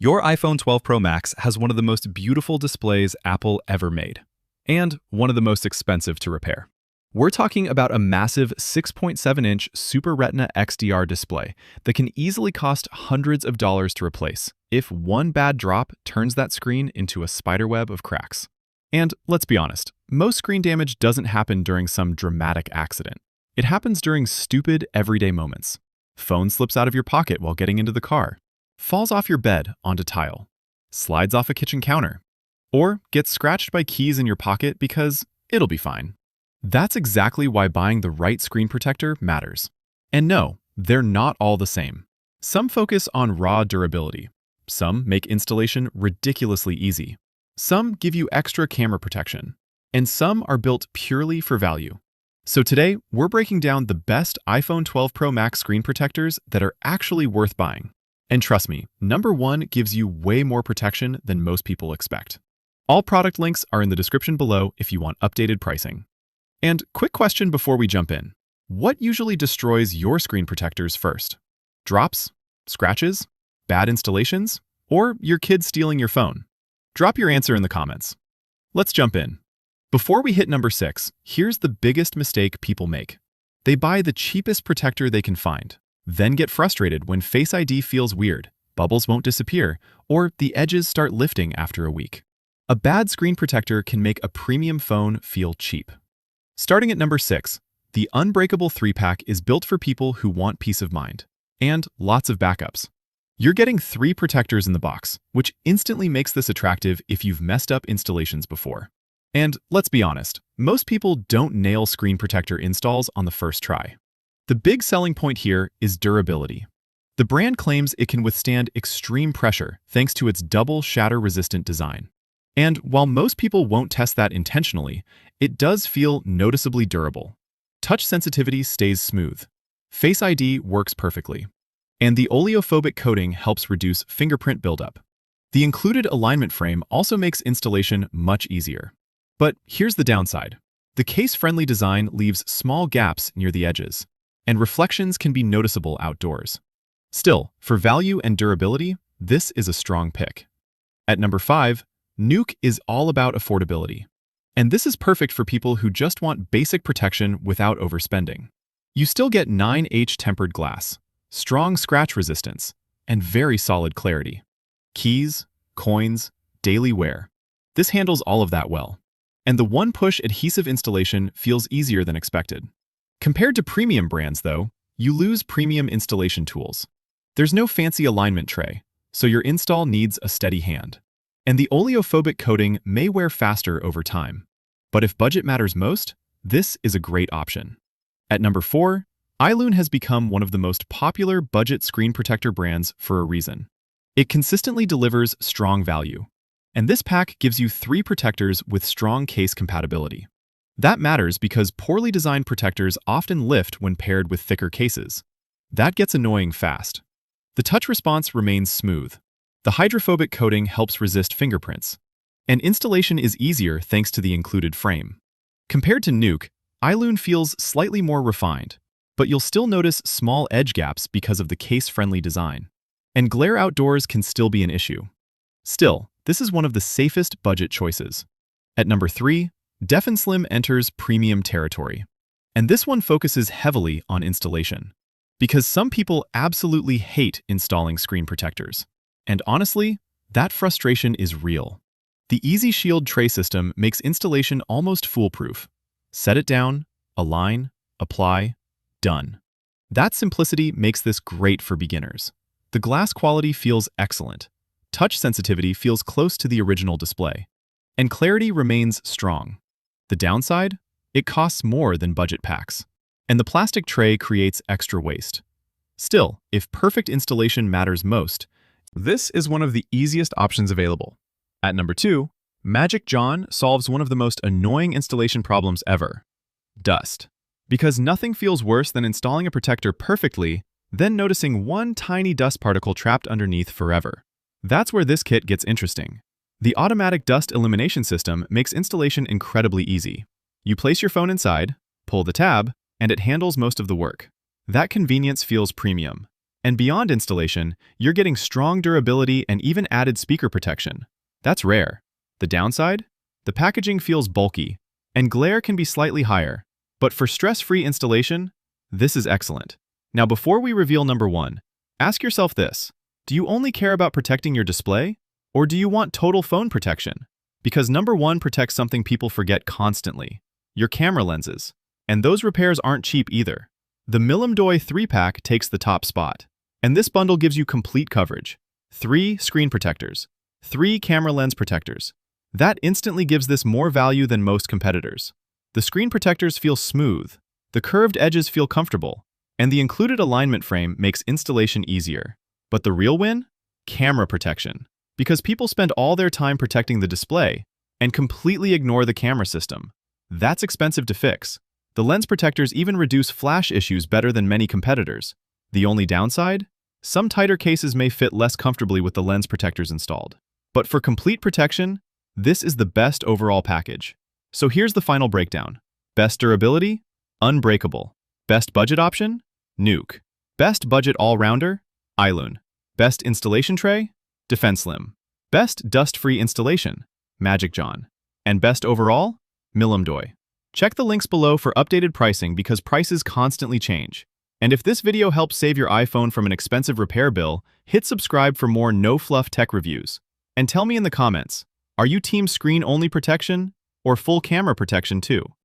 Your iPhone 12 Pro Max has one of the most beautiful displays Apple ever made, and one of the most expensive to repair. We're talking about a massive 6.7-inch Super Retina XDR display that can easily cost hundreds of dollars to replace if one bad drop turns that screen into a spiderweb of cracks. And let's be honest, most screen damage doesn't happen during some dramatic accident. It happens during stupid, everyday moments. Phone slips out of your pocket while getting into the car, falls off your bed onto tile, slides off a kitchen counter, or gets scratched by keys in your pocket because it'll be fine. That's exactly why buying the right screen protector matters. And no, they're not all the same. Some focus on raw durability. Some make installation ridiculously easy. Some give you extra camera protection. And some are built purely for value. So today, we're breaking down the best iPhone 12 Pro Max screen protectors that are actually worth buying. And trust me, number one gives you way more protection than most people expect. All product links are in the description below if you want updated pricing. And quick question before we jump in. What usually destroys your screen protectors first? Drops? Scratches? Bad installations? Or your kid stealing your phone? Drop your answer in the comments. Let's jump in. Before we hit number 6, here's the biggest mistake people make. They buy the cheapest protector they can find, then get frustrated when Face ID feels weird, bubbles won't disappear, or the edges start lifting after a week. A bad screen protector can make a premium phone feel cheap. Starting at number 6, the Unbreakable 3-pack is built for people who want peace of mind and lots of backups. You're getting 3 protectors in the box, which instantly makes this attractive if you've messed up installations before. And let's be honest, most people don't nail screen protector installs on the first try. The big selling point here is durability. The brand claims it can withstand extreme pressure thanks to its double shatter-resistant design. And while most people won't test that intentionally, it does feel noticeably durable. Touch sensitivity stays smooth. Face ID works perfectly. And the oleophobic coating helps reduce fingerprint buildup. The included alignment frame also makes installation much easier. But here's the downside. The case-friendly design leaves small gaps near the edges, and reflections can be noticeable outdoors. Still, for value and durability, this is a strong pick. At number 5, Nuke is all about affordability. And this is perfect for people who just want basic protection without overspending. You still get 9H tempered glass, strong scratch resistance, and very solid clarity. Keys, coins, daily wear. This handles all of that well. And the one-push adhesive installation feels easier than expected. Compared to premium brands, though, you lose premium installation tools. There's no fancy alignment tray, so your install needs a steady hand. And the oleophobic coating may wear faster over time. But if budget matters most, this is a great option. At number 4, Ailun has become one of the most popular budget screen protector brands for a reason. It consistently delivers strong value. And this pack gives you 3 protectors with strong case compatibility. That matters because poorly designed protectors often lift when paired with thicker cases. That gets annoying fast. The touch response remains smooth. The hydrophobic coating helps resist fingerprints. And installation is easier thanks to the included frame. Compared to Nuke, Ailun feels slightly more refined, but you'll still notice small edge gaps because of the case-friendly design. And glare outdoors can still be an issue. Still, this is one of the safest budget choices. At number 3, Defenslim enters premium territory. And this one focuses heavily on installation. Because some people absolutely hate installing screen protectors. And honestly, that frustration is real. The Easy Shield tray system makes installation almost foolproof. Set it down, align, apply, done. That simplicity makes this great for beginners. The glass quality feels excellent. Touch sensitivity feels close to the original display. And clarity remains strong. The downside? It costs more than budget packs. And the plastic tray creates extra waste. Still, if perfect installation matters most, this is one of the easiest options available. At number 2, Magic John solves one of the most annoying installation problems ever: dust. Because nothing feels worse than installing a protector perfectly, then noticing one tiny dust particle trapped underneath forever. That's where this kit gets interesting. The automatic dust elimination system makes installation incredibly easy. You place your phone inside, pull the tab, and it handles most of the work. That convenience feels premium. And beyond installation, you're getting strong durability and even added speaker protection. That's rare. The downside? The packaging feels bulky, and glare can be slightly higher. But for stress-free installation, this is excellent. Now before we reveal number 1, ask yourself this. Do you only care about protecting your display? Or do you want total phone protection? Because number 1 protects something people forget constantly. Your camera lenses. And those repairs aren't cheap either. The Milomdoi 3-pack takes the top spot. And this bundle gives you complete coverage. 3 screen protectors. 3 camera lens protectors. That instantly gives this more value than most competitors. The screen protectors feel smooth. The curved edges feel comfortable. And the included alignment frame makes installation easier. But the real win? Camera protection. Because people spend all their time protecting the display and completely ignore the camera system. That's expensive to fix. The lens protectors even reduce flash issues better than many competitors. The only downside? Some tighter cases may fit less comfortably with the lens protectors installed. But for complete protection, this is the best overall package. So here's the final breakdown. Best durability? Unbreakable. Best budget option? Nuke. Best budget all-rounder? Ailun. Best installation tray? Defenslim. Best dust-free installation? Magic John. And best overall? Milomdoi. Check the links below for updated pricing because prices constantly change. And if this video helps save your iPhone from an expensive repair bill, hit subscribe for more no-fluff tech reviews. And tell me in the comments, are you team screen-only protection or full camera protection too?